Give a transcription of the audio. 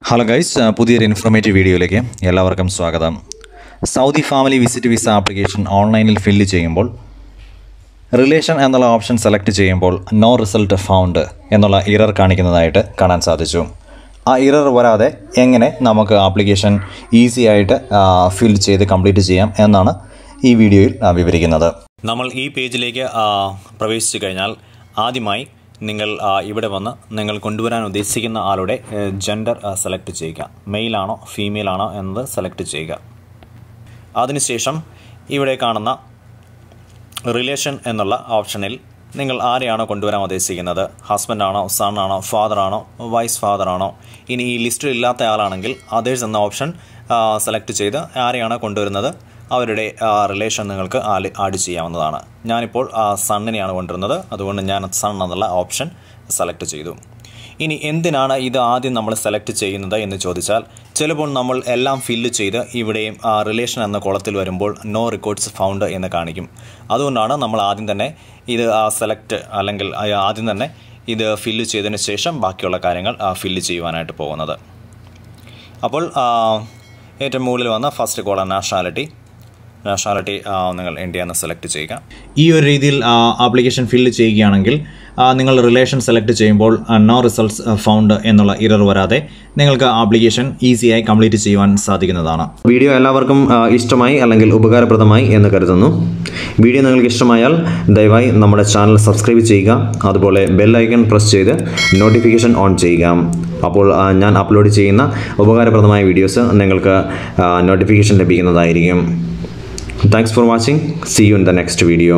Hello guys, പുതിയൊരു informative വീഡിയോയിലേക്ക് എല്ലാവർക്കും സ്വാഗതം. Saudi family visit visa application ഓൺലൈനിൽ ഫില്ല് ചെയ്യുമ്പോൾ റിലേഷൻ എന്നുള്ള ഓപ്ഷൻ സെലക്ട് ചെയ്യുമ്പോൾ നോ റിസൾട്ട് ഫൗണ്ട് എന്നുള്ള ഇറർ കാണിക്കുന്നതായിട്ട് കാണാൻ സാധിച്ചു. ആ ഇറർ വരാതെ എങ്ങനെ നമുക്ക് ആപ്ലിക്കേഷൻ ഈസി ആയിട്ട് ഫിൽ ചെയ്ത് കംപ്ലീറ്റ് ചെയ്യാം എന്നാണ് ഈ വീഡിയോയിൽ വിവരിക്കുന്നത്. നമ്മൾ ഈ പേജിലേക്ക് പ്രവേശിച്ചു കഴിഞ്ഞാൽ ആദ്യമായി നിങ്ങൾ ഇവിടെ വന്ന് നിങ്ങൾ കൊണ്ടുവരാൻ ഉദ്ദേശിക്കുന്ന ആളുടെ ജെൻഡർ സെലക്ട് ചെയ്യുക. മെയിലാണോ ഫീമെയിൽ ആണോ എന്നത് സെലക്ട് ചെയ്യുക. അതിനുശേഷം ഇവിടെ കാണുന്ന റിലേഷൻ എന്നുള്ള ഓപ്ഷനിൽ നിങ്ങൾ ആരെയാണോ കൊണ്ടുവരാൻ ഉദ്ദേശിക്കുന്നത്, ഹസ്ബൻഡാണോ, സൺ ആണോ, ഫാദർ ആണോ, വൈസ് ഫാദർ ആണോ, ഇനി ഈ ലിസ്റ്റിൽ ഇല്ലാത്ത ആളാണെങ്കിൽ അതേഴ്സ് എന്ന ഓപ്ഷൻ സെലക്ട് ചെയ്ത് ആരെയാണോ കൊണ്ടുവരുന്നത് അവരുടെ റിലേഷൻ നിങ്ങൾക്ക് ആഡ് ചെയ്യാവുന്നതാണ്. ഞാനിപ്പോൾ സണ്ണിനെയാണ് കൊണ്ടുവരുന്നത്, അതുകൊണ്ട് ഞാൻ സൺ എന്നുള്ള ഓപ്ഷൻ സെലക്ട് ചെയ്തു. ഇനി എന്തിനാണ് ഇത് ആദ്യം നമ്മൾ സെലക്ട് ചെയ്യുന്നത് എന്ന് ചോദിച്ചാൽ, ചിലപ്പോൾ നമ്മൾ എല്ലാം ഫില്ല് ചെയ്ത് ഇവിടെയും റിലേഷൻ എന്ന കോളത്തിൽ വരുമ്പോൾ നോ റെക്കോർഡ്സ് ഫൗണ്ട് എന്ന് കാണിക്കും. അതുകൊണ്ടാണ് നമ്മൾ ആദ്യം തന്നെ ഇത് സെലക്ട് അല്ലെങ്കിൽ ആദ്യം തന്നെ ഇത് ഫില്ല് ചെയ്തതിന് ശേഷം ബാക്കിയുള്ള കാര്യങ്ങൾ ഫില്ല് ചെയ്യുവാനായിട്ട് പോകുന്നത്. അപ്പോൾ ഏറ്റവും മുകളിൽ വന്ന ഫസ്റ്റ് കോളം നാഷണാലിറ്റി നിങ്ങൾ ഇന്ത്യ എന്ന് സെലക്ട് ചെയ്യുക. ഈ ഒരു രീതിയിൽ ആപ്ലിക്കേഷൻ ഫില്ല് ചെയ്യുകയാണെങ്കിൽ നിങ്ങൾ റിലേഷൻ സെലക്ട് ചെയ്യുമ്പോൾ നോ റിസൾട്ട്സ് ഫൗണ്ട് എന്നുള്ള ഇറർ വരാതെ നിങ്ങൾക്ക് ആപ്ലിക്കേഷൻ ഈസിയായി കംപ്ലീറ്റ് ചെയ്യുവാൻ സാധിക്കുന്നതാണ്. വീഡിയോ എല്ലാവർക്കും ഇഷ്ടമായി അല്ലെങ്കിൽ ഉപകാരപ്രദമായി എന്ന് കരുതുന്നു. വീഡിയോ നിങ്ങൾക്ക് ഇഷ്ടമായാൽ ദയവായി നമ്മുടെ ചാനൽ സബ്സ്ക്രൈബ് ചെയ്യുക. അതുപോലെ ബെൽ ഐക്കൺ പ്രസ് ചെയ്ത് നോട്ടിഫിക്കേഷൻ ഓൺ ചെയ്യുക. അപ്പോൾ ഞാൻ അപ്ലോഡ് ചെയ്യുന്ന ഉപകാരപ്രദമായ വീഡിയോസ് നിങ്ങൾക്ക് നോട്ടിഫിക്കേഷൻ ലഭിക്കുന്നതായിരിക്കും. Thanks for watching. See you in the next video.